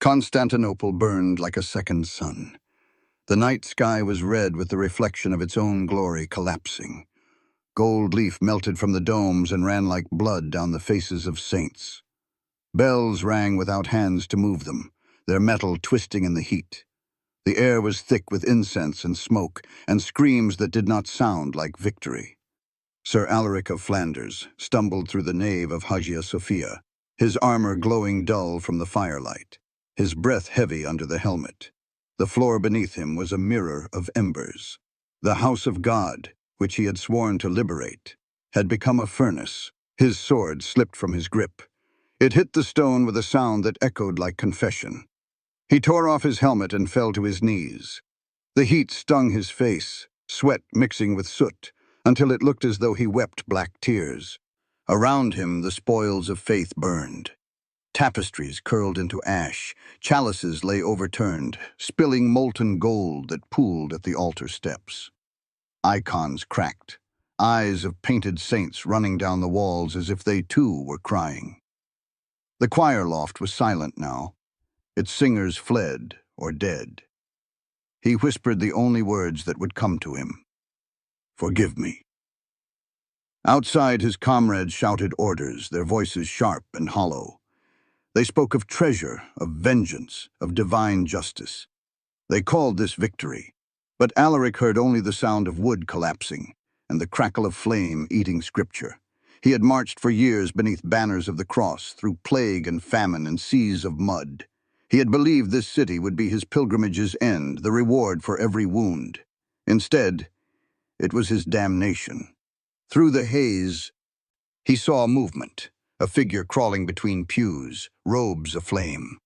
Constantinople burned like a second sun. The night sky was red with the reflection of its own glory collapsing. Gold leaf melted from the domes and ran like blood down the faces of saints. Bells rang without hands to move them, their metal twisting in the heat. The air was thick with incense and smoke, and screams that did not sound like victory. Sir Alaric of Flanders stumbled through the nave of Hagia Sophia, his armor glowing dull from the firelight, his breath heavy under the helmet. The floor beneath him was a mirror of embers. The house of God, which he had sworn to liberate, had become a furnace. His sword slipped from his grip. It hit the stone with a sound that echoed like confession. He tore off his helmet and fell to his knees. The heat stung his face, sweat mixing with soot, until it looked as though he wept black tears. Around him, the spoils of faith burned. Tapestries curled into ash, chalices lay overturned, spilling molten gold that pooled at the altar steps. Icons cracked, eyes of painted saints running down the walls as if they too were crying. The choir loft was silent now. Its singers fled or dead. He whispered the only words that would come to him. "Forgive me." Outside, his comrades shouted orders, their voices sharp and hollow. They spoke of treasure, of vengeance, of divine justice. They called this victory, but Alaric heard only the sound of wood collapsing and the crackle of flame eating scripture. He had marched for years beneath banners of the cross, through plague and famine and seas of mud. He had believed this city would be his pilgrimage's end, the reward for every wound. Instead, it was his damnation. Through the haze, he saw a movement, a figure crawling between pews, robes aflame.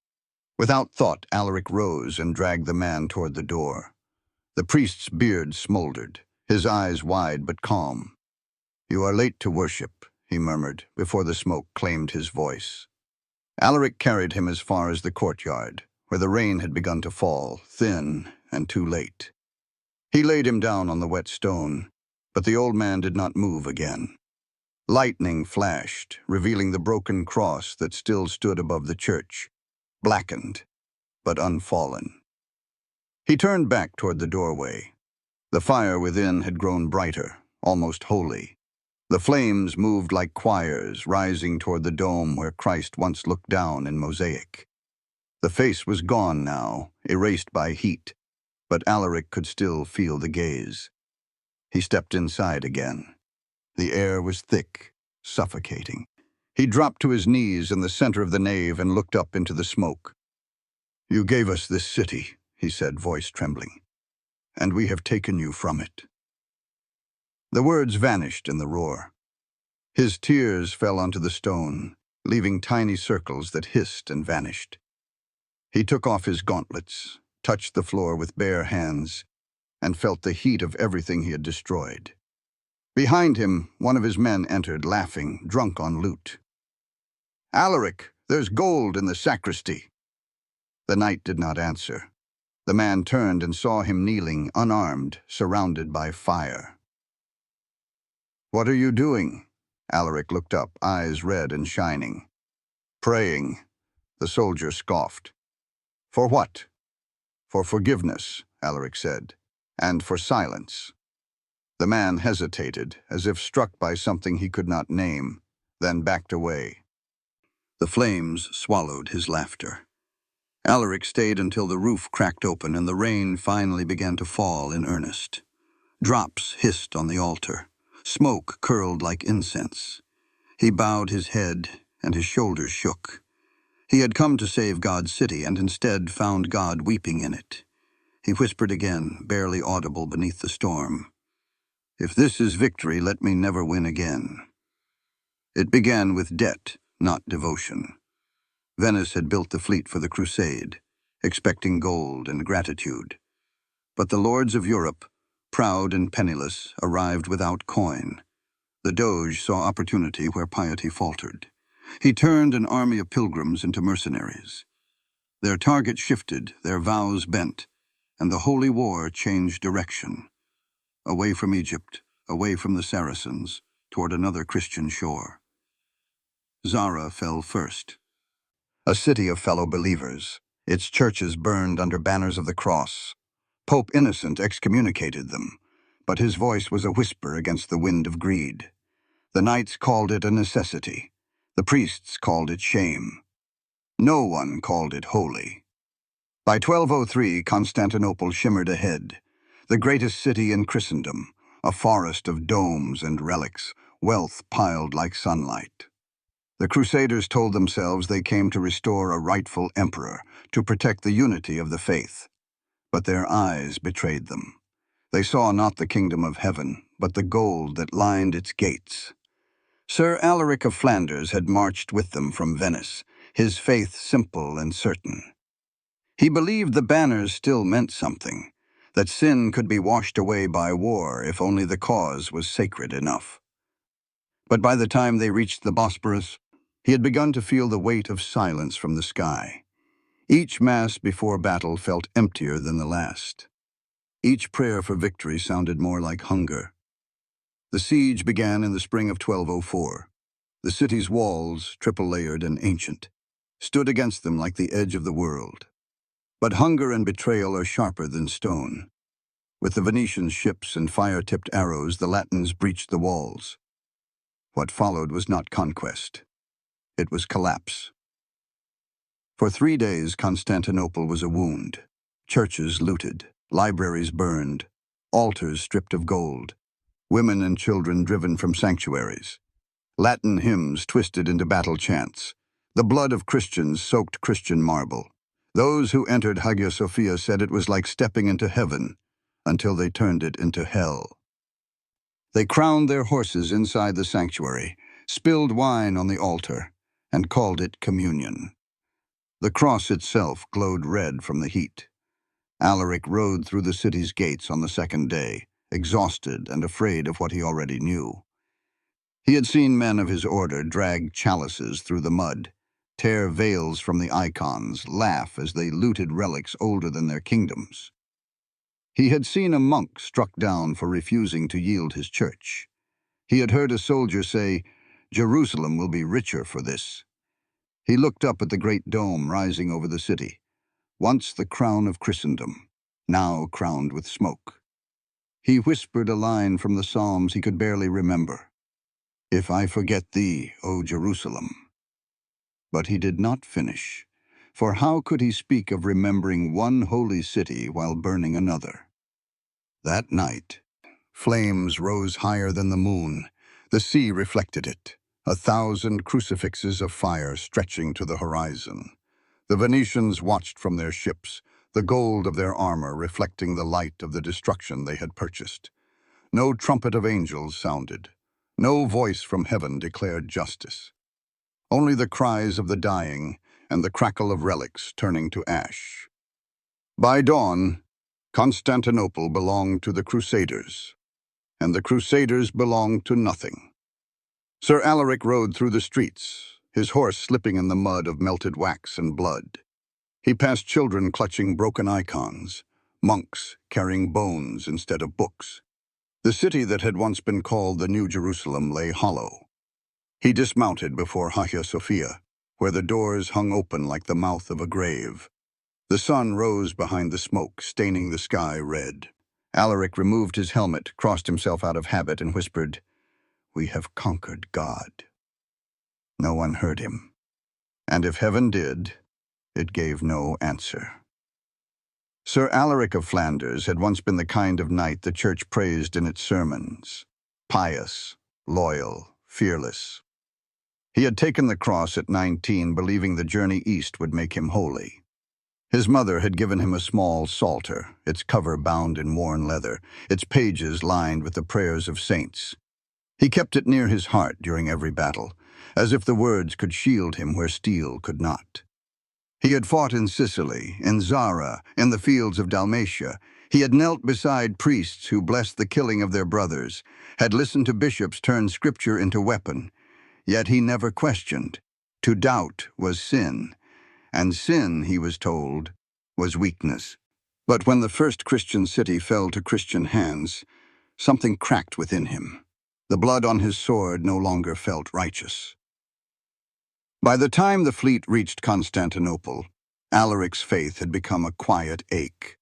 Without thought, Alaric rose and dragged the man toward the door. The priest's beard smoldered, his eyes wide but calm. "You are late to worship," he murmured, before the smoke claimed his voice. Alaric carried him as far as the courtyard, where the rain had begun to fall, thin and too late. He laid him down on the wet stone, but the old man did not move again. Lightning flashed, revealing the broken cross that still stood above the church, blackened but unfallen. He turned back toward the doorway. The fire within had grown brighter, almost holy. The flames moved like choirs, rising toward the dome where Christ once looked down in mosaic. The face was gone now, erased by heat, but Alaric could still feel the gaze. He stepped inside again. The air was thick, suffocating. He dropped to his knees in the center of the nave and looked up into the smoke. "You gave us this city," he said, voice trembling, "and we have taken you from it." The words vanished in the roar. His tears fell onto the stone, leaving tiny circles that hissed and vanished. He took off his gauntlets, touched the floor with bare hands, and felt the heat of everything he had destroyed. Behind him, one of his men entered, laughing, drunk on loot. "Alaric, there's gold in the sacristy." The knight did not answer. The man turned and saw him kneeling, unarmed, surrounded by fire. "What are you doing?" Alaric looked up, eyes red and shining. "Praying," the soldier scoffed. "For what?" "For forgiveness," Alaric said, "and for silence." The man hesitated, as if struck by something he could not name, then backed away. The flames swallowed his laughter. Alaric stayed until the roof cracked open and the rain finally began to fall in earnest. Drops hissed on the altar. Smoke curled like incense. He bowed his head, and his shoulders shook. He had come to save God's city, and instead found God weeping in it. He whispered again, barely audible beneath the storm, "If this is victory, let me never win again." It began with debt, not devotion. Venice had built the fleet for the crusade, expecting gold and gratitude. But the lords of Europe, proud and penniless, arrived without coin. The Doge saw opportunity where piety faltered. He turned an army of pilgrims into mercenaries. Their target shifted, their vows bent, and the holy war changed direction. Away from Egypt, away from the Saracens, toward another Christian shore. Zara fell first. A city of fellow believers. Its churches burned under banners of the cross. Pope Innocent excommunicated them, but his voice was a whisper against the wind of greed. The knights called it a necessity. The priests called it shame. No one called it holy. By 1203, Constantinople shimmered ahead, the greatest city in Christendom, a forest of domes and relics, wealth piled like sunlight. The Crusaders told themselves they came to restore a rightful emperor, to protect the unity of the faith. But their eyes betrayed them. They saw not the kingdom of heaven, but the gold that lined its gates. Sir Alaric of Flanders had marched with them from Venice, his faith simple and certain. He believed the banners still meant something, that sin could be washed away by war if only the cause was sacred enough. But by the time they reached the Bosporus, he had begun to feel the weight of silence from the sky. Each mass before battle felt emptier than the last. Each prayer for victory sounded more like hunger. The siege began in the spring of 1204. The city's walls, triple-layered and ancient, stood against them like the edge of the world. But hunger and betrayal are sharper than stone. With the Venetians' ships and fire-tipped arrows, the Latins breached the walls. What followed was not conquest. It was collapse. For 3 days, Constantinople was a wound. Churches looted, libraries burned, altars stripped of gold, women and children driven from sanctuaries. Latin hymns twisted into battle chants. The blood of Christians soaked Christian marble. Those who entered Hagia Sophia said it was like stepping into heaven, until they turned it into hell. They crowned their horses inside the sanctuary, spilled wine on the altar, and called it communion. The cross itself glowed red from the heat. Alaric rode through the city's gates on the second day, exhausted and afraid of what he already knew. He had seen men of his order drag chalices through the mud, tear veils from the icons, laugh as they looted relics older than their kingdoms. He had seen a monk struck down for refusing to yield his church. He had heard a soldier say, "Jerusalem will be richer for this." He looked up at the great dome rising over the city, once the crown of Christendom, now crowned with smoke. He whispered a line from the Psalms he could barely remember. "If I forget thee, O Jerusalem." But he did not finish, for how could he speak of remembering one holy city while burning another? That night, flames rose higher than the moon. The sea reflected it, 1,000 crucifixes of fire stretching to the horizon. The Venetians watched from their ships, the gold of their armor reflecting the light of the destruction they had purchased. No trumpet of angels sounded. No voice from heaven declared justice. Only the cries of the dying and the crackle of relics turning to ash. By dawn, Constantinople belonged to the Crusaders, and the Crusaders belonged to nothing. Sir Alaric rode through the streets, his horse slipping in the mud of melted wax and blood. He passed children clutching broken icons, monks carrying bones instead of books. The city that had once been called the New Jerusalem lay hollow. He dismounted before Hagia Sophia, where the doors hung open like the mouth of a grave. The sun rose behind the smoke, staining the sky red. Alaric removed his helmet, crossed himself out of habit, and whispered, "We have conquered God." No one heard him, and if heaven did, it gave no answer. Sir Alaric of Flanders had once been the kind of knight the church praised in its sermons. Pious, loyal, fearless. He had taken the cross at 19, believing the journey east would make him holy. His mother had given him a small psalter, its cover bound in worn leather, its pages lined with the prayers of saints. He kept it near his heart during every battle, as if the words could shield him where steel could not. He had fought in Sicily, in Zara, in the fields of Dalmatia. He had knelt beside priests who blessed the killing of their brothers, had listened to bishops turn scripture into weapon. Yet he never questioned. To doubt was sin, and sin, he was told, was weakness. But when the first Christian city fell to Christian hands, something cracked within him. The blood on his sword no longer felt righteous. By the time the fleet reached Constantinople, Alaric's faith had become a quiet ache.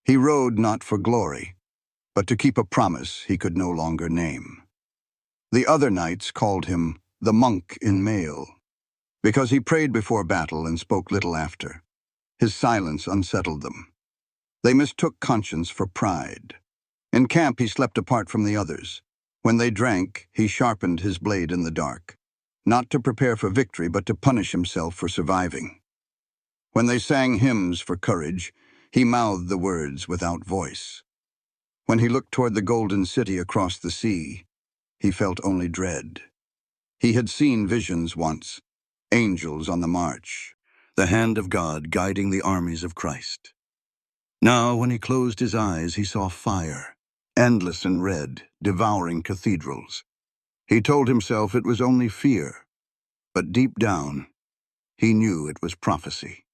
He rode not for glory, but to keep a promise he could no longer name. The other knights called him the monk in mail, because he prayed before battle and spoke little after. His silence unsettled them. They mistook conscience for pride. In camp he slept apart from the others. When they drank, he sharpened his blade in the dark, not to prepare for victory, but to punish himself for surviving. When they sang hymns for courage, he mouthed the words without voice. When he looked toward the golden city across the sea, he felt only dread. He had seen visions once, angels on the march, the hand of God guiding the armies of Christ. Now, when he closed his eyes, he saw fire, endless and red, devouring cathedrals. He told himself it was only fear, but deep down, he knew it was prophecy.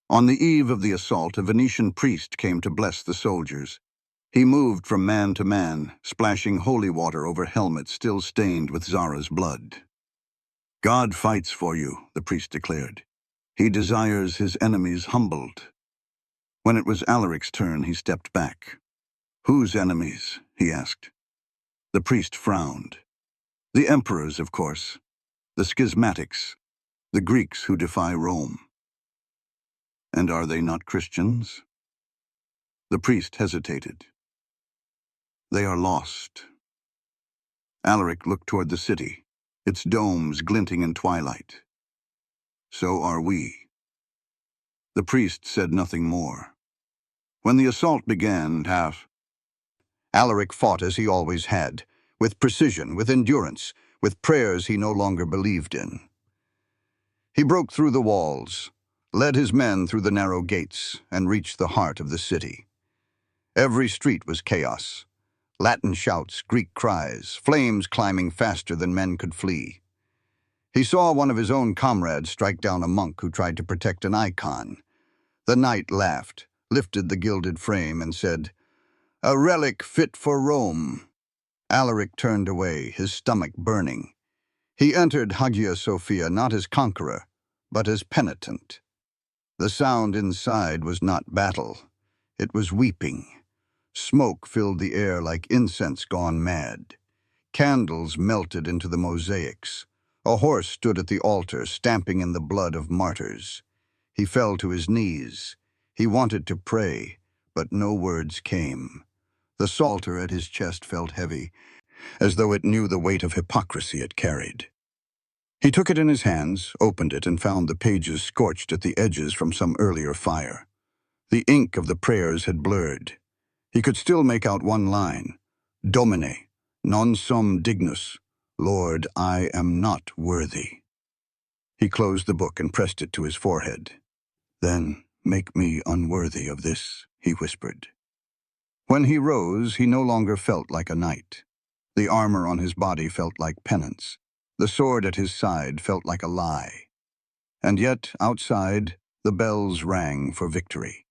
On the eve of the assault, a Venetian priest came to bless the soldiers. He moved from man to man, splashing holy water over helmets still stained with Zara's blood. "God fights for you," the priest declared. "He desires his enemies humbled." When it was Alaric's turn, he stepped back. "Whose enemies?" he asked. The priest frowned. "The emperors, of course. The schismatics. The Greeks who defy Rome." "And are they not Christians?" The priest hesitated. "They are lost." Alaric looked toward the city, its domes glinting in twilight. "So are we." The priest said nothing more. When the assault began, Alaric fought as he always had, with precision, with endurance, with prayers he no longer believed in. He broke through the walls, led his men through the narrow gates, and reached the heart of the city. Every street was chaos. Latin shouts, Greek cries, flames climbing faster than men could flee. He saw one of his own comrades strike down a monk who tried to protect an icon. The knight laughed, lifted the gilded frame, and said, "A relic fit for Rome." Alaric turned away, his stomach burning. He entered Hagia Sophia not as conqueror, but as penitent. The sound inside was not battle. It was weeping. Smoke filled the air like incense gone mad. Candles melted into the mosaics. A horse stood at the altar, stamping in the blood of martyrs. He fell to his knees. He wanted to pray, but no words came. The psalter at his chest felt heavy, as though it knew the weight of hypocrisy it carried. He took it in his hands, opened it, and found the pages scorched at the edges from some earlier fire. The ink of the prayers had blurred. He could still make out one line, "Domine, non sum dignus, Lord, I am not worthy." He closed the book and pressed it to his forehead. "Then make me unworthy of this," he whispered. When he rose, he no longer felt like a knight. The armor on his body felt like penance. The sword at his side felt like a lie. And yet, outside, the bells rang for victory.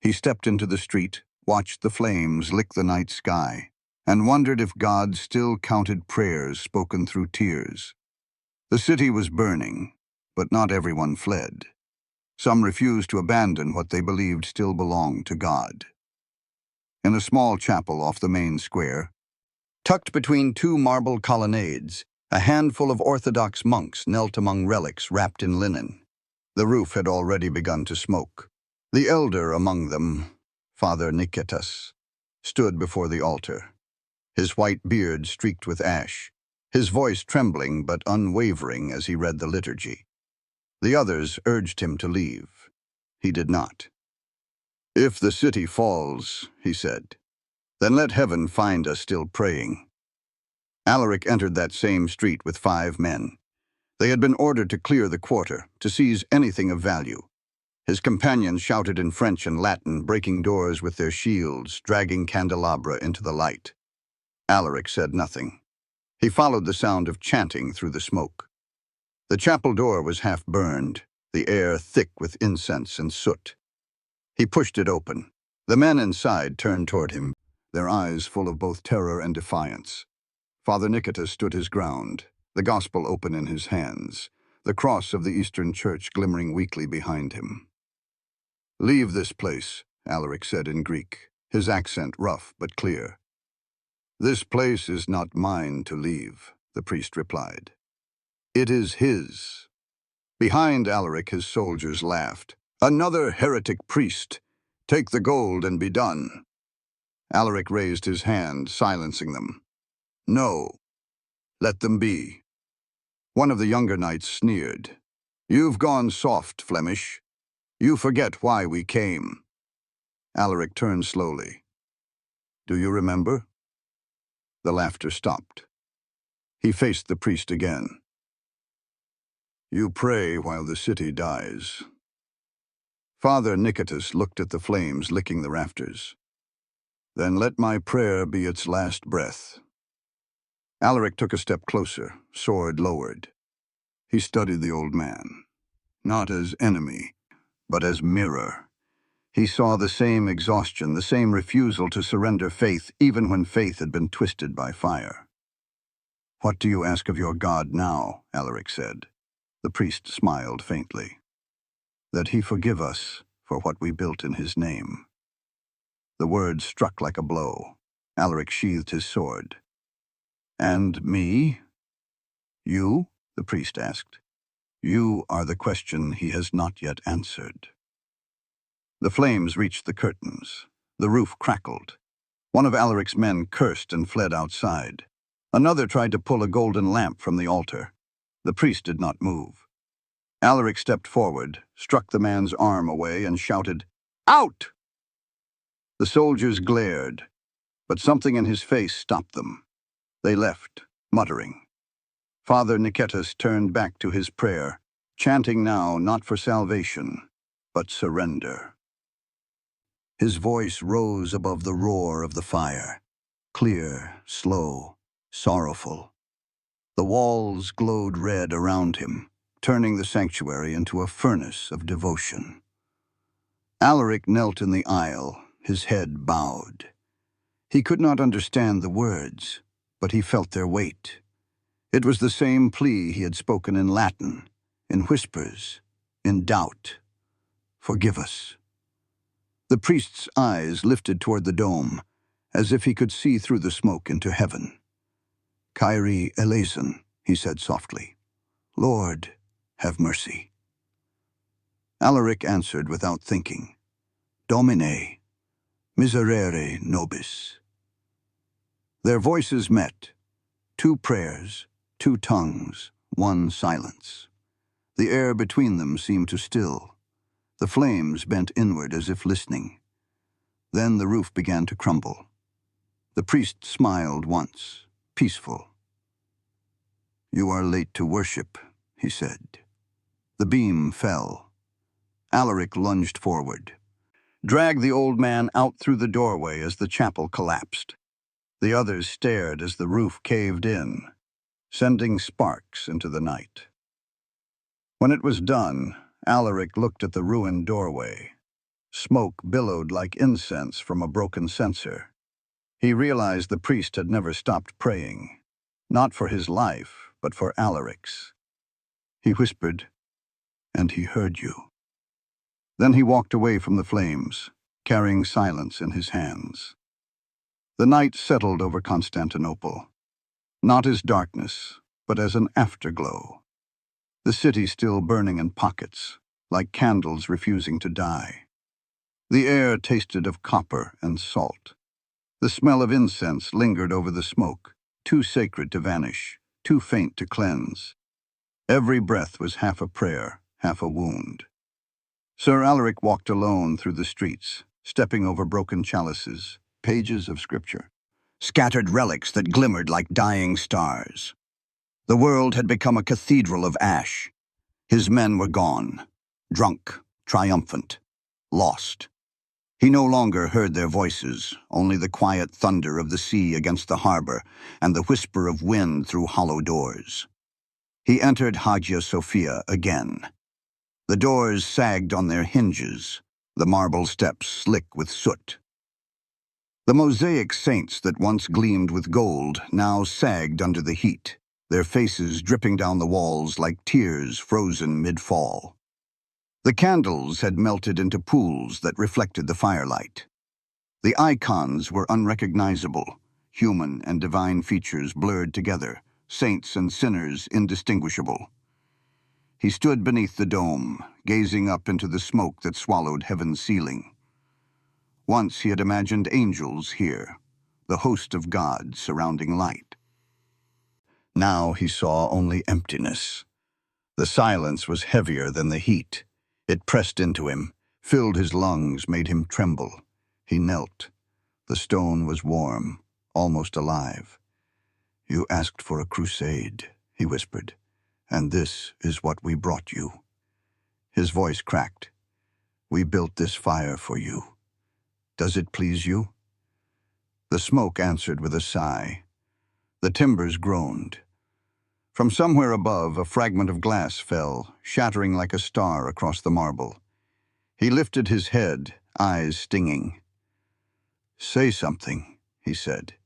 He stepped into the street, watched the flames lick the night sky, and wondered if God still counted prayers spoken through tears. The city was burning, but not everyone fled. Some refused to abandon what they believed still belonged to God. In a small chapel off the main square, tucked between two marble colonnades, a handful of Orthodox monks knelt among relics wrapped in linen. The roof had already begun to smoke. The elder among them, Father Nicetas, stood before the altar, his white beard streaked with ash, his voice trembling but unwavering as he read the liturgy. The others urged him to leave. He did not. "If the city falls," he said, "then let heaven find us still praying." Alaric entered that same street with 5 men. They had been ordered to clear the quarter, to seize anything of value. His companions shouted in French and Latin, breaking doors with their shields, dragging candelabra into the light. Alaric said nothing. He followed the sound of chanting through the smoke. The chapel door was half burned, the air thick with incense and soot. He pushed it open. The men inside turned toward him, their eyes full of both terror and defiance. Father Nicetas stood his ground, the gospel open in his hands, the cross of the Eastern Church glimmering weakly behind him. "Leave this place," Alaric said in Greek, his accent rough but clear. "This place is not mine to leave," the priest replied. "It is his." Behind Alaric, his soldiers laughed. "Another heretic priest! Take the gold and be done." Alaric raised his hand, silencing them. "No, let them be." One of the younger knights sneered. "You've gone soft, Flemish. You forget why we came." Alaric turned slowly. "Do you remember?" The laughter stopped. He faced the priest again. "You pray while the city dies." Father Nicetas looked at the flames licking the rafters. "Then let my prayer be its last breath." Alaric took a step closer, sword lowered. He studied the old man, not as enemy, but as mirror. He saw the same exhaustion, the same refusal to surrender faith, even when faith had been twisted by fire. "What do you ask of your God now?" Alaric said. The priest smiled faintly. "That he forgive us for what we built in his name." The words struck like a blow. Alaric sheathed his sword. "And me?" "You?" the priest asked. "You are the question he has not yet answered." The flames reached the curtains. The roof crackled. One of Alaric's men cursed and fled outside. Another tried to pull a golden lamp from the altar. The priest did not move. Alaric stepped forward, struck the man's arm away, and shouted, "Out!" The soldiers glared, but something in his face stopped them. They left, muttering. Father Nicetas turned back to his prayer, chanting now not for salvation, but surrender. His voice rose above the roar of the fire, clear, slow, sorrowful. The walls glowed red around him, turning the sanctuary into a furnace of devotion. Alaric knelt in the aisle, his head bowed. He could not understand the words, but he felt their weight. It was the same plea he had spoken in Latin, in whispers, in doubt. "Forgive us." The priest's eyes lifted toward the dome, as if he could see through the smoke into heaven. "Kyrie eleison," he said softly. "Lord, have mercy." Alaric answered without thinking. "Domine, miserere nobis." Their voices met. Two prayers, two tongues, one silence. The air between them seemed to still. The flames bent inward as if listening. Then the roof began to crumble. The priest smiled once, peaceful. "You are late to worship," he said. The beam fell. Alaric lunged forward, dragged the old man out through the doorway as the chapel collapsed. The others stared as the roof caved in, sending sparks into the night. When it was done, Alaric looked at the ruined doorway. Smoke billowed like incense from a broken censer. He realized the priest had never stopped praying, not for his life, but for Alaric's. He whispered, "And he heard you." Then he walked away from the flames, carrying silence in his hands. The night settled over Constantinople, not as darkness, but as an afterglow. The city still burning in pockets, like candles refusing to die. The air tasted of copper and salt. The smell of incense lingered over the smoke, too sacred to vanish, too faint to cleanse. Every breath was half a prayer, half a wound. Sir Alaric walked alone through the streets, stepping over broken chalices, pages of scripture, scattered relics that glimmered like dying stars. The world had become a cathedral of ash. His men were gone, drunk, triumphant, lost. He no longer heard their voices, only the quiet thunder of the sea against the harbor and the whisper of wind through hollow doors. He entered Hagia Sophia again. The doors sagged on their hinges, the marble steps slick with soot. The mosaic saints that once gleamed with gold now sagged under the heat, their faces dripping down the walls like tears frozen mid-fall. The candles had melted into pools that reflected the firelight. The icons were unrecognizable, human and divine features blurred together, saints and sinners indistinguishable. He stood beneath the dome, gazing up into the smoke that swallowed heaven's ceiling. Once he had imagined angels here, the host of God surrounding light. Now he saw only emptiness. The silence was heavier than the heat. It pressed into him, filled his lungs, made him tremble. He knelt. The stone was warm, almost alive. "You asked for a crusade," he whispered, "and this is what we brought you." His voice cracked. "We built this fire for you. Does it please you?" The smoke answered with a sigh. The timbers groaned. From somewhere above, a fragment of glass fell, shattering like a star across the marble. He lifted his head, eyes stinging. "Say something," he said.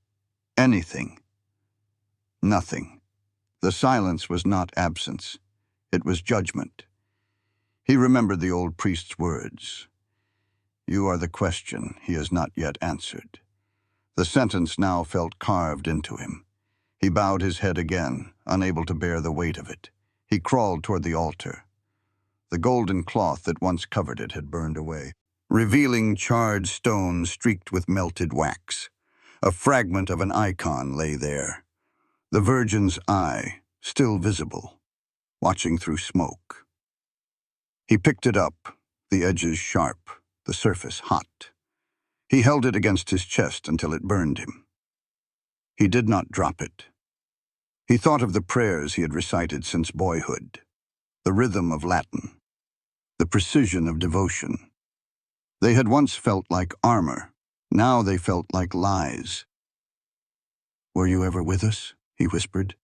"Anything." Nothing. The silence was not absence. It was judgment. He remembered the old priest's words. "You are the question he has not yet answered." The sentence now felt carved into him. He bowed his head again, unable to bear the weight of it. He crawled toward the altar. The golden cloth that once covered it had burned away, revealing charred stone streaked with melted wax. A fragment of an icon lay there. The Virgin's eye, still visible, watching through smoke. He picked it up, the edges sharp, the surface hot. He held it against his chest until it burned him. He did not drop it. He thought of the prayers he had recited since boyhood, the rhythm of Latin, the precision of devotion. They had once felt like armor. Now they felt like lies. "Were you ever with us?" he whispered.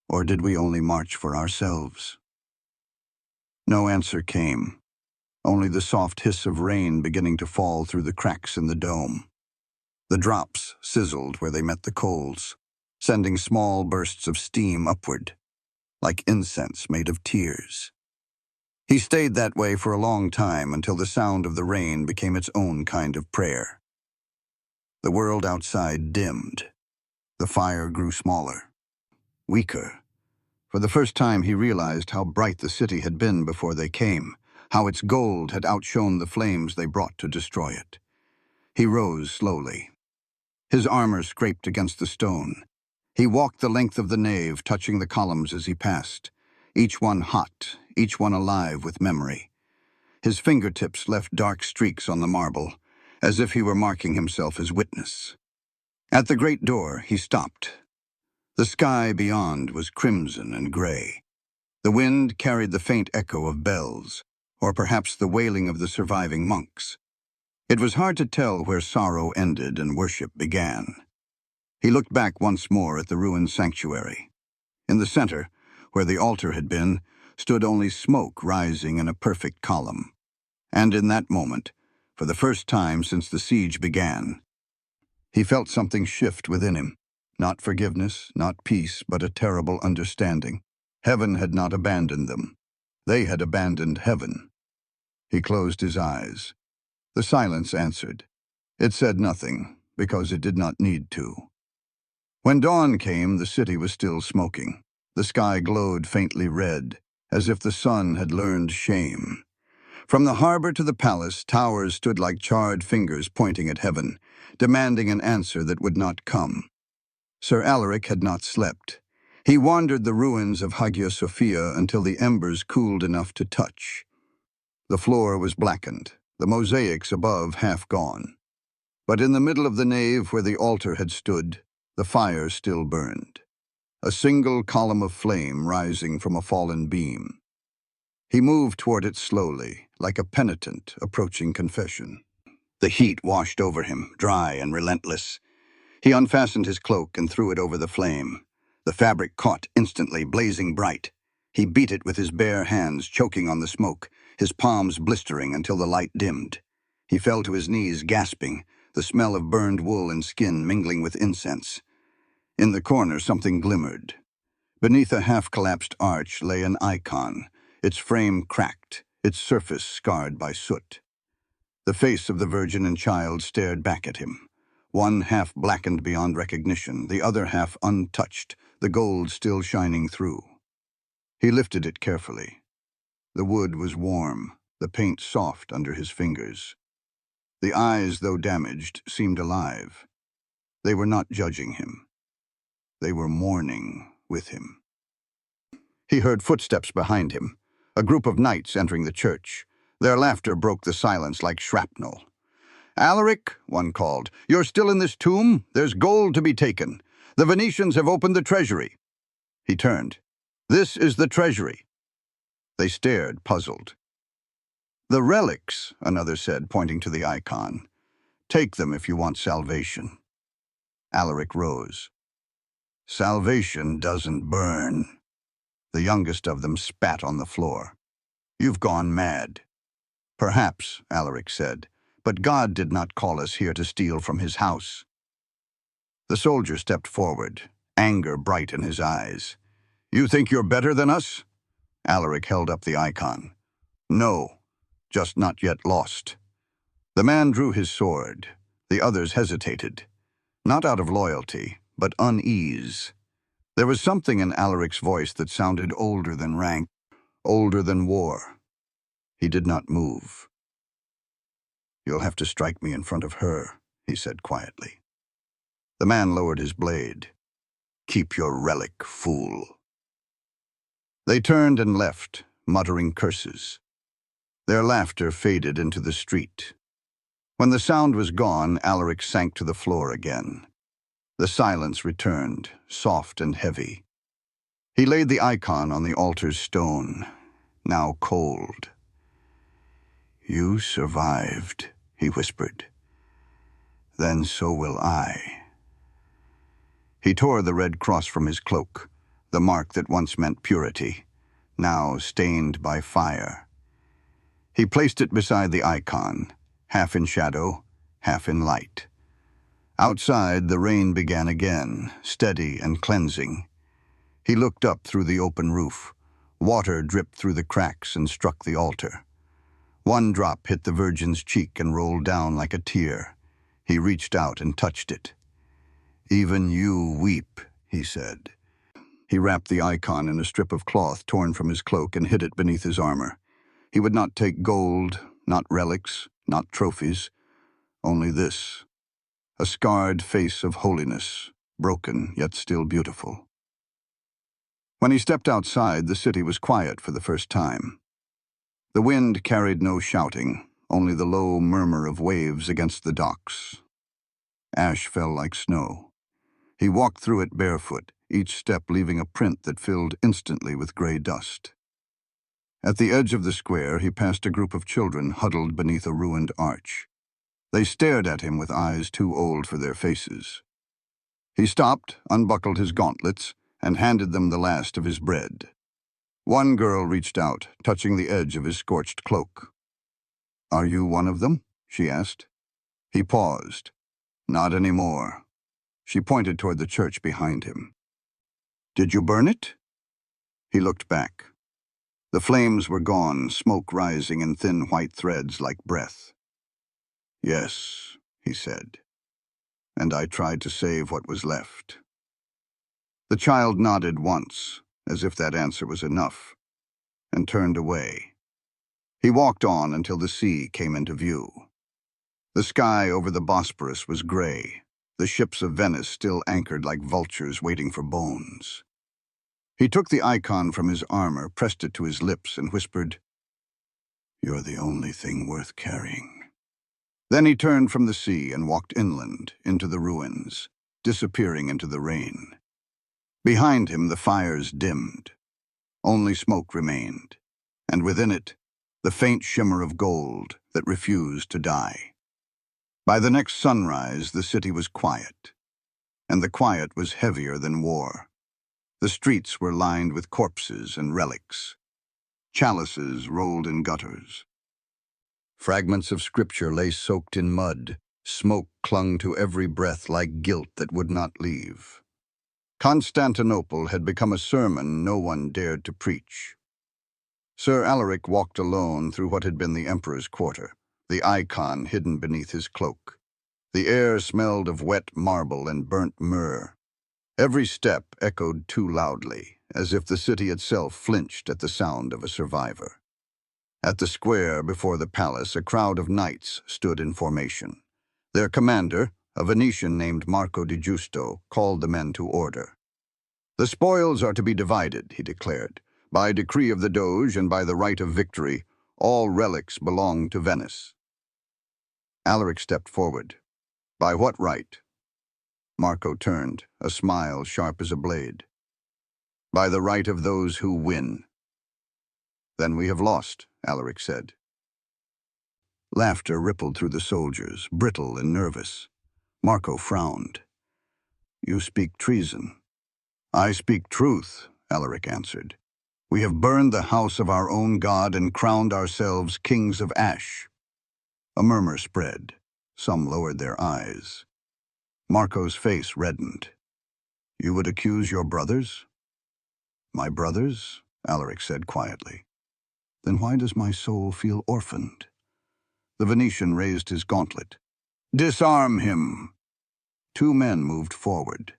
"Or did we only march for ourselves?" No answer came, only the soft hiss of rain beginning to fall through the cracks in the dome. The drops sizzled where they met the coals, sending small bursts of steam upward, like incense made of tears. He stayed that way for a long time until the sound of the rain became its own kind of prayer. The world outside dimmed. The fire grew smaller, weaker. For the first time he realized how bright the city had been before they came, how its gold had outshone the flames they brought to destroy it. He rose slowly. His armor scraped against the stone. He walked the length of the nave, touching the columns as he passed, each one hot, each one alive with memory. His fingertips left dark streaks on the marble, as if he were marking himself as witness. At the great door, he stopped. The sky beyond was crimson and gray. The wind carried the faint echo of bells, or perhaps the wailing of the surviving monks. It was hard to tell where sorrow ended and worship began. He looked back once more at the ruined sanctuary. In the center, where the altar had been, stood only smoke rising in a perfect column. And in that moment, for the first time since the siege began, he felt something shift within him. Not forgiveness, not peace, but a terrible understanding. Heaven had not abandoned them. They had abandoned heaven. He closed his eyes. The silence answered. It said nothing, because it did not need to. When dawn came, the city was still smoking. The sky glowed faintly red, as if the sun had learned shame. From the harbor to the palace, towers stood like charred fingers pointing at heaven, demanding an answer that would not come. Sir Alaric had not slept. He wandered the ruins of Hagia Sophia until the embers cooled enough to touch. The floor was blackened, the mosaics above half gone. But in the middle of the nave where the altar had stood, the fire still burned, a single column of flame rising from a fallen beam. He moved toward it slowly, like a penitent approaching confession. The heat washed over him, dry and relentless. He unfastened his cloak and threw it over the flame. The fabric caught instantly, blazing bright. He beat it with his bare hands, choking on the smoke, his palms blistering until the light dimmed. He fell to his knees, gasping, the smell of burned wool and skin mingling with incense. In the corner, something glimmered. Beneath a half-collapsed arch lay an icon, its frame cracked, its surface scarred by soot. The face of the Virgin and Child stared back at him, one half blackened beyond recognition, the other half untouched, the gold still shining through. He lifted it carefully. The wood was warm, the paint soft under his fingers. The eyes, though damaged, seemed alive. They were not judging him. They were mourning with him. He heard footsteps behind him, a group of knights entering the church. Their laughter broke the silence like shrapnel. "Alaric," one called, "you're still in this tomb? There's gold to be taken. The Venetians have opened the treasury." He turned. "This is the treasury." They stared, puzzled. "The relics," another said, pointing to the icon. "Take them if you want salvation." Alaric rose. "Salvation doesn't burn." The youngest of them spat on the floor. "You've gone mad." "Perhaps," Alaric said, "but God did not call us here to steal from his house." The soldier stepped forward, anger bright in his eyes. "You think you're better than us?" Alaric held up the icon. "No, just not yet lost." The man drew his sword. The others hesitated, not out of loyalty, but unease. There was something in Alaric's voice that sounded older than rank, older than war. He did not move. "You'll have to strike me in front of her," he said quietly. The man lowered his blade. "Keep your relic, fool." They turned and left, muttering curses. Their laughter faded into the street. When the sound was gone, Alaric sank to the floor again. The silence returned, soft and heavy. He laid the icon on the altar's stone, now cold. "You survived," he whispered. "Then so will I." He tore the red cross from his cloak, the mark that once meant purity, now stained by fire. He placed it beside the icon, half in shadow, half in light. Outside, the rain began again, steady and cleansing. He looked up through the open roof. Water dripped through the cracks and struck the altar. One drop hit the Virgin's cheek and rolled down like a tear. He reached out and touched it. "Even you weep," he said. He wrapped the icon in a strip of cloth torn from his cloak and hid it beneath his armor. He would not take gold, not relics, not trophies, only this. A scarred face of holiness, broken yet still beautiful. When he stepped outside, the city was quiet for the first time. The wind carried no shouting, only the low murmur of waves against the docks. Ash fell like snow. He walked through it barefoot, each step leaving a print that filled instantly with gray dust. At the edge of the square, he passed a group of children huddled beneath a ruined arch. They stared at him with eyes too old for their faces. He stopped, unbuckled his gauntlets, and handed them the last of his bread. One girl reached out, touching the edge of his scorched cloak. "Are you one of them?" she asked. He paused. "Not anymore." She pointed toward the church behind him. "Did you burn it?" He looked back. The flames were gone, smoke rising in thin white threads like breath. "Yes," he said, "and I tried to save what was left." The child nodded once, as if that answer was enough, and turned away. He walked on until the sea came into view. The sky over the Bosporus was gray, the ships of Venice still anchored like vultures waiting for bones. He took the icon from his armor, pressed it to his lips, and whispered, "You're the only thing worth carrying." Then he turned from the sea and walked inland, into the ruins, disappearing into the rain. Behind him the fires dimmed. Only smoke remained, and within it, the faint shimmer of gold that refused to die. By the next sunrise, the city was quiet, and the quiet was heavier than war. The streets were lined with corpses and relics. Chalices rolled in gutters. Fragments of scripture lay soaked in mud. Smoke clung to every breath like guilt that would not leave. Constantinople had become a sermon no one dared to preach. Sir Alaric walked alone through what had been the Emperor's quarter, the icon hidden beneath his cloak. The air smelled of wet marble and burnt myrrh. Every step echoed too loudly, as if the city itself flinched at the sound of a survivor. At the square before the palace, a crowd of knights stood in formation. Their commander, a Venetian named Marco di Giusto, called the men to order. "The spoils are to be divided," he declared. "By decree of the Doge and by the right of victory, all relics belong to Venice." Alaric stepped forward. "By what right?" Marco turned, a smile sharp as a blade. "By the right of those who win." "Then we have lost," Alaric said. Laughter rippled through the soldiers, brittle and nervous. Marco frowned. "You speak treason." "I speak truth," Alaric answered. "We have burned the house of our own god and crowned ourselves kings of ash." A murmur spread. Some lowered their eyes. Marco's face reddened. "You would accuse your brothers?" "My brothers?" Alaric said quietly. "Then why does my soul feel orphaned?" The Venetian raised his gauntlet. "Disarm him!" Two men moved forward.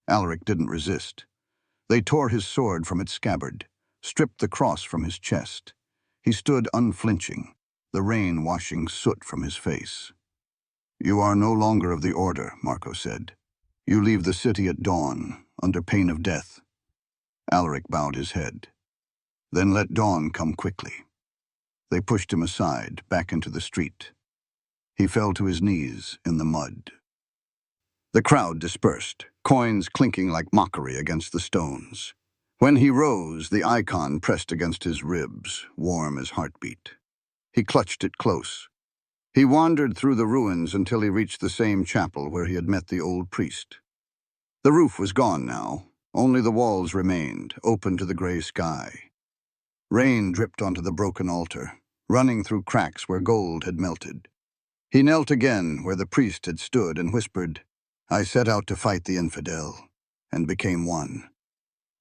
Alaric didn't resist. They tore his sword from its scabbard, stripped the cross from his chest. He stood unflinching, the rain washing soot from his face. "You are no longer of the order," Marco said. "You leave the city at dawn, under pain of death." Alaric bowed his head. "Then let dawn come quickly." They pushed him aside, back into the street. He fell to his knees in the mud. The crowd dispersed, coins clinking like mockery against the stones. When he rose, the icon pressed against his ribs, warm as heartbeat. He clutched it close. He wandered through the ruins until he reached the same chapel where he had met the old priest. The roof was gone now. Only the walls remained, open to the gray sky. Rain dripped onto the broken altar, running through cracks where gold had melted. He knelt again where the priest had stood and whispered, "I set out to fight the infidel, and became one."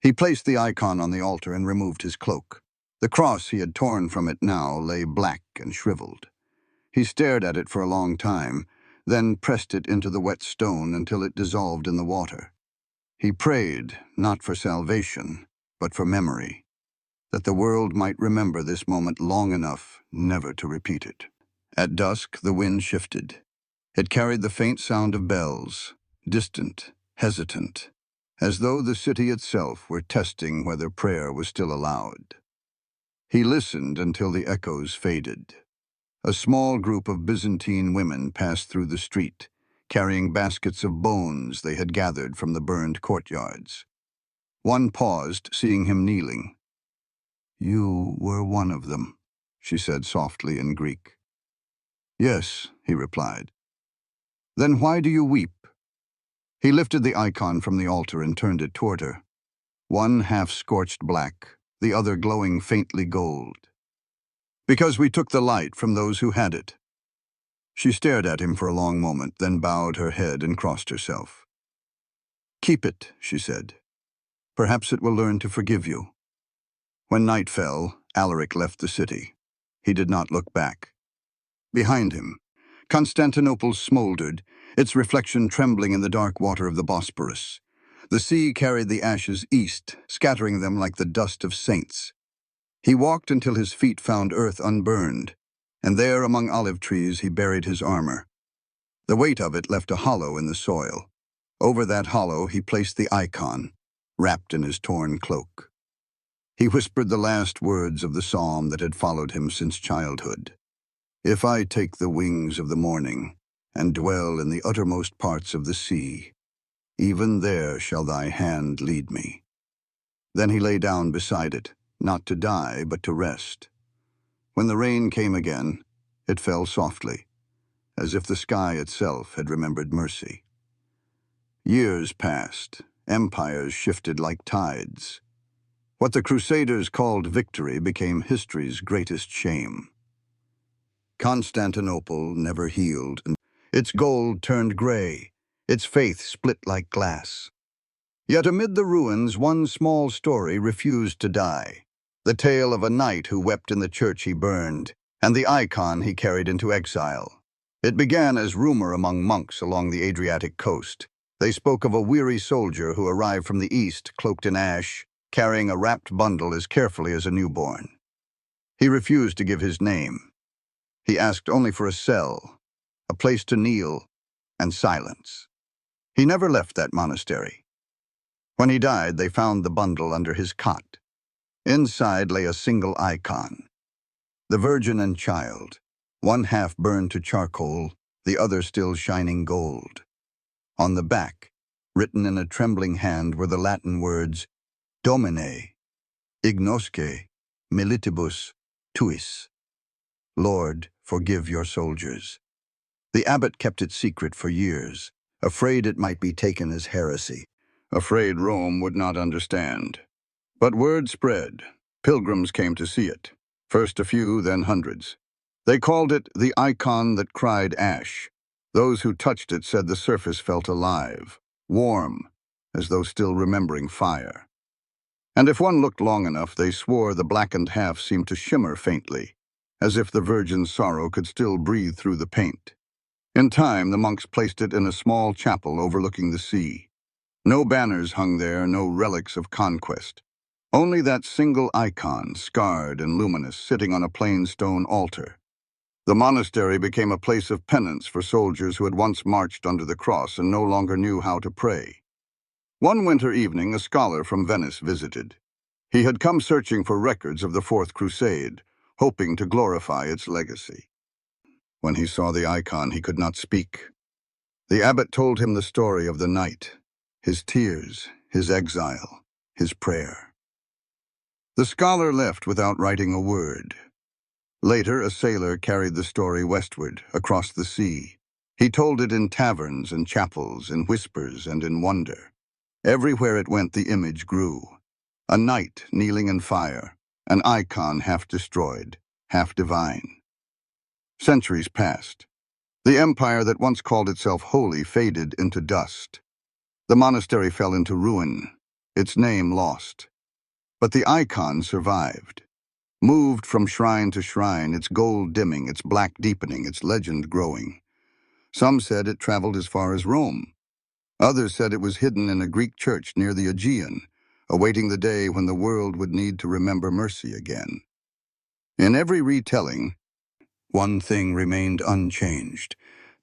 He placed the icon on the altar and removed his cloak. The cross he had torn from it now lay black and shriveled. He stared at it for a long time, then pressed it into the wet stone until it dissolved in the water. He prayed, not for salvation, but for memory, that the world might remember this moment long enough never to repeat it. At dusk, the wind shifted. It carried the faint sound of bells, distant, hesitant, as though the city itself were testing whether prayer was still allowed. He listened until the echoes faded. A small group of Byzantine women passed through the street, carrying baskets of bones they had gathered from the burned courtyards. One paused, seeing him kneeling. "You were one of them," she said softly in Greek. "Yes," he replied. "Then why do you weep?" He lifted the icon from the altar and turned it toward her. One half-scorched black, the other glowing faintly gold. "Because we took the light from those who had it." She stared at him for a long moment, then bowed her head and crossed herself. "Keep it," she said. "Perhaps it will learn to forgive you." When night fell, Alaric left the city. He did not look back. Behind him, Constantinople smoldered, its reflection trembling in the dark water of the Bosporus. The sea carried the ashes east, scattering them like the dust of saints. He walked until his feet found earth unburned, and there among olive trees he buried his armor. The weight of it left a hollow in the soil. Over that hollow he placed the icon, wrapped in his torn cloak. He whispered the last words of the psalm that had followed him since childhood. "If I take the wings of the morning, and dwell in the uttermost parts of the sea, even there shall thy hand lead me." Then he lay down beside it, not to die, but to rest. When the rain came again, it fell softly, as if the sky itself had remembered mercy. Years passed, empires shifted like tides. What the Crusaders called victory became history's greatest shame. Constantinople never healed. Its gold turned gray, its faith split like glass. Yet amid the ruins, one small story refused to die. the tale of a knight who wept in the church he burned, and the icon he carried into exile. It began as rumor among monks along the Adriatic coast. They spoke of a weary soldier who arrived from the east, cloaked in ash, carrying a wrapped bundle as carefully as a newborn. He refused to give his name. He asked only for a cell, a place to kneel, and silence. He never left that monastery. When he died, they found the bundle under his cot. Inside lay a single icon, the Virgin and Child, one half burned to charcoal, the other still shining gold. On the back, written in a trembling hand, were the Latin words, Domine, ignosce, militibus tuis. Lord, forgive your soldiers. The abbot kept it secret for years, afraid it might be taken as heresy, afraid Rome would not understand. But word spread. Pilgrims came to see it. First a few, then hundreds. They called it the icon that cried ash. Those who touched it said the surface felt alive, warm, as though still remembering fire. And if one looked long enough, they swore the blackened half seemed to shimmer faintly, as if the Virgin's sorrow could still breathe through the paint. In time, the monks placed it in a small chapel overlooking the sea. No banners hung there, no relics of conquest. Only that single icon, scarred and luminous, sitting on a plain stone altar. The monastery became a place of penance for soldiers who had once marched under the cross and no longer knew how to pray. One winter evening, a scholar from Venice visited. He had come searching for records of the Fourth Crusade, hoping to glorify its legacy. When he saw the icon, he could not speak. The abbot told him the story of the night, his tears, his exile, his prayer. The scholar left without writing a word. Later, a sailor carried the story westward, across the sea. He told it in taverns and chapels, in whispers and in wonder. Everywhere it went, the image grew. A knight kneeling in fire, an icon half destroyed, half divine. Centuries passed. The empire that once called itself holy faded into dust. The monastery fell into ruin, its name lost. But the icon survived. Moved from shrine to shrine, its gold dimming, its black deepening, its legend growing. Some said it traveled as far as Rome. Others said it was hidden in a Greek church near the Aegean, awaiting the day when the world would need to remember mercy again. In every retelling, one thing remained unchanged,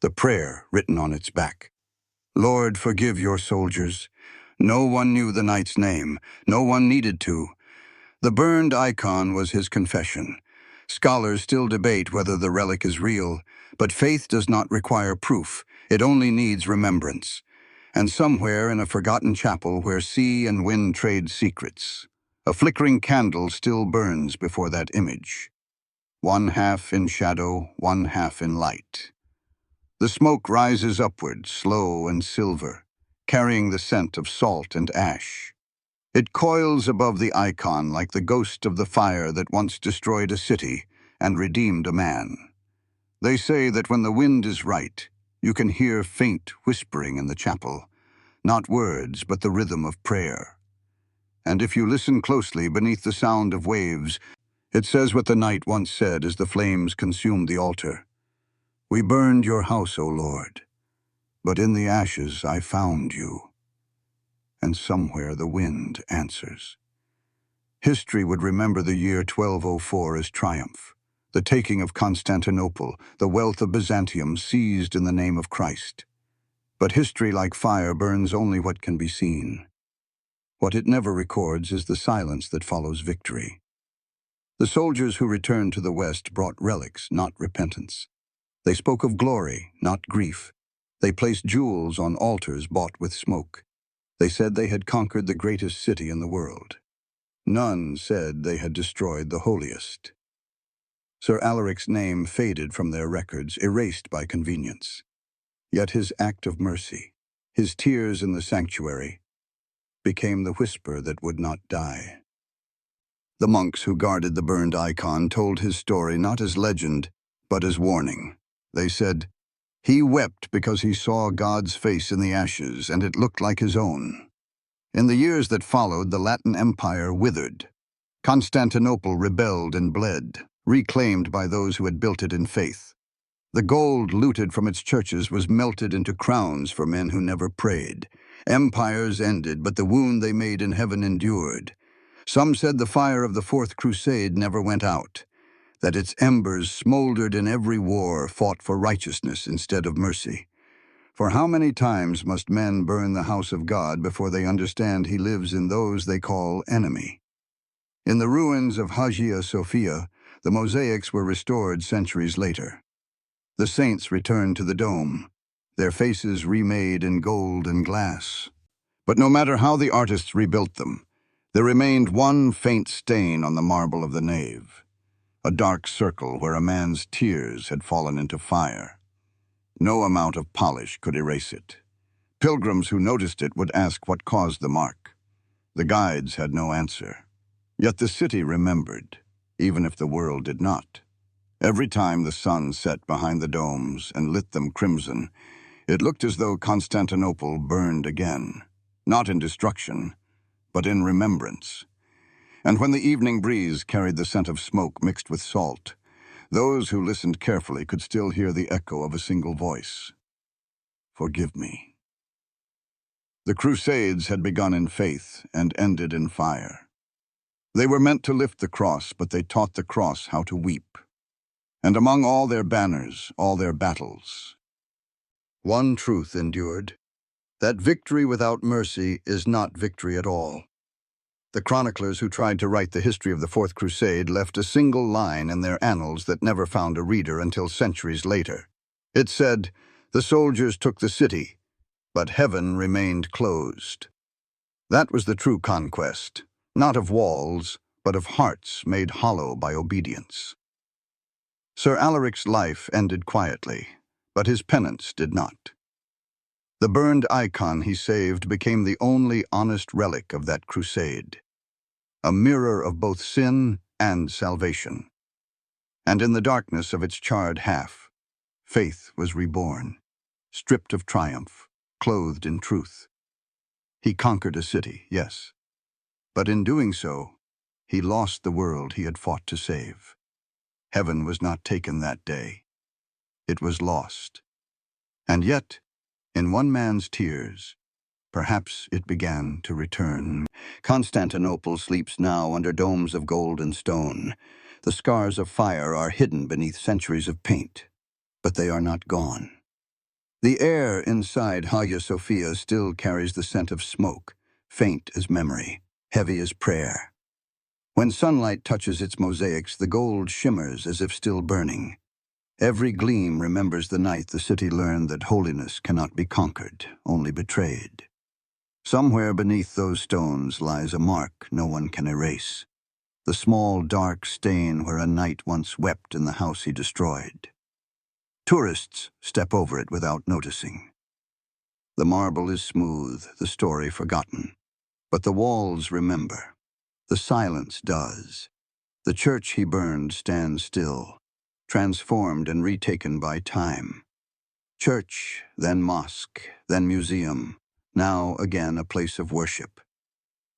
the prayer written on its back. Lord, forgive your soldiers. No one knew the knight's name. No one needed to. The burned icon was his confession. Scholars still debate whether the relic is real, but faith does not require proof. It only needs remembrance. And somewhere in a forgotten chapel where sea and wind trade secrets, a flickering candle still burns before that image. One half in shadow, one half in light. The smoke rises upward, slow and silver, carrying the scent of salt and ash. It coils above the icon like the ghost of the fire that once destroyed a city and redeemed a man. They say that when the wind is right, you can hear faint whispering in the chapel, not words, but the rhythm of prayer. And if you listen closely beneath the sound of waves, it says what the knight once said as the flames consumed the altar. We burned your house, O Lord, but in the ashes I found you. And somewhere the wind answers. History would remember the year 1204 as triumph, the taking of Constantinople, the wealth of Byzantium seized in the name of Christ. But history, like fire, burns only what can be seen. What it never records is the silence that follows victory. The soldiers who returned to the West brought relics, not repentance. They spoke of glory, not grief. They placed jewels on altars bought with smoke. They said they had conquered the greatest city in the world. None said they had destroyed the holiest. Sir Alaric's name faded from their records, erased by convenience. Yet his act of mercy, his tears in the sanctuary, became the whisper that would not die. The monks who guarded the burned icon told his story not as legend, but as warning. They said, "He wept because he saw God's face in the ashes, and it looked like his own." In the years that followed, the Latin Empire withered. Constantinople rebelled and bled, reclaimed by those who had built it in faith. The gold looted from its churches was melted into crowns for men who never prayed. Empires ended, but the wound they made in heaven endured. Some said the fire of the Fourth Crusade never went out, that its embers smoldered in every war fought for righteousness instead of mercy. For how many times must men burn the house of God before they understand he lives in those they call enemy? In the ruins of Hagia Sophia, the mosaics were restored centuries later. The saints returned to the dome, their faces remade in gold and glass. But no matter how the artists rebuilt them, there remained one faint stain on the marble of the nave, a dark circle where a man's tears had fallen into fire. No amount of polish could erase it. Pilgrims who noticed it would ask what caused the mark. The guides had no answer. Yet the city remembered, even if the world did not. Every time the sun set behind the domes and lit them crimson, it looked as though Constantinople burned again, not in destruction, but in remembrance. And when the evening breeze carried the scent of smoke mixed with salt, those who listened carefully could still hear the echo of a single voice. Forgive me. The Crusades had begun in faith and ended in fire. They were meant to lift the cross, but they taught the cross how to weep. And among all their banners, all their battles, one truth endured, that victory without mercy is not victory at all. The chroniclers who tried to write the history of the Fourth Crusade left a single line in their annals that never found a reader until centuries later. It said, "The soldiers took the city, but heaven remained closed." That was the true conquest, not of walls, but of hearts made hollow by obedience. Sir Alaric's life ended quietly, but his penance did not. The burned icon he saved became the only honest relic of that crusade, a mirror of both sin and salvation. And in the darkness of its charred half, faith was reborn, stripped of triumph, clothed in truth. He conquered a city, yes, but in doing so, he lost the world he had fought to save. Heaven was not taken that day. It was lost. And yet, in one man's tears, perhaps it began to return. Constantinople sleeps now under domes of gold and stone. The scars of fire are hidden beneath centuries of paint, but they are not gone. The air inside Hagia Sophia still carries the scent of smoke, faint as memory, heavy as prayer. When sunlight touches its mosaics, the gold shimmers as if still burning. Every gleam remembers the night the city learned that holiness cannot be conquered, only betrayed. Somewhere beneath those stones lies a mark no one can erase, the small dark stain where a knight once wept in the house he destroyed. Tourists step over it without noticing. The marble is smooth, the story forgotten, but the walls remember. The silence does. The church he burned stands still, transformed and retaken by time. Church, then mosque, then museum, now again a place of worship.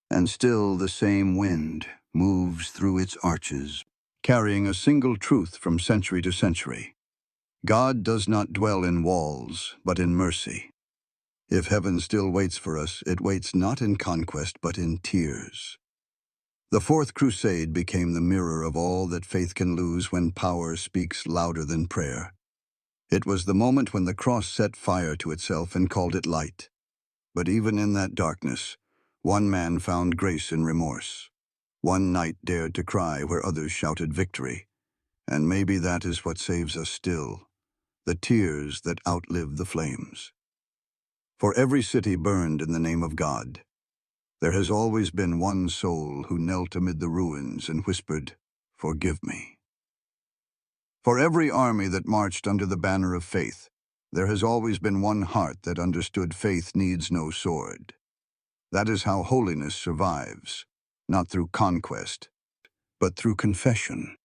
And still the same wind moves through its arches, carrying a single truth from century to century. God does not dwell in walls, but in mercy. If heaven still waits for us, it waits not in conquest, but in tears. The Fourth Crusade became the mirror of all that faith can lose when power speaks louder than prayer. It was the moment when the cross set fire to itself and called it light. But even in that darkness, one man found grace in remorse. One knight dared to cry where others shouted victory. And maybe that is what saves us still, the tears that outlive the flames. For every city burned in the name of God, there has always been one soul who knelt amid the ruins and whispered, "Forgive me." For every army that marched under the banner of faith, there has always been one heart that understood faith needs no sword. That is how holiness survives, not through conquest, but through confession.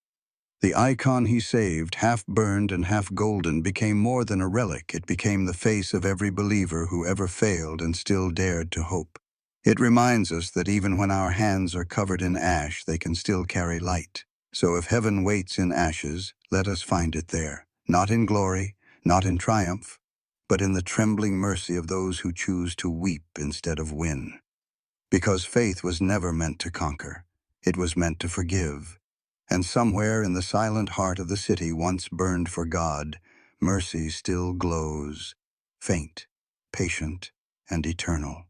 The icon he saved, half burned and half golden, became more than a relic. It became the face of every believer who ever failed and still dared to hope. It reminds us that even when our hands are covered in ash, they can still carry light. So if heaven waits in ashes, let us find it there, not in glory, not in triumph, but in the trembling mercy of those who choose to weep instead of win. Because faith was never meant to conquer, it was meant to forgive. And somewhere in the silent heart of the city once burned for God, mercy still glows, faint, patient, and eternal.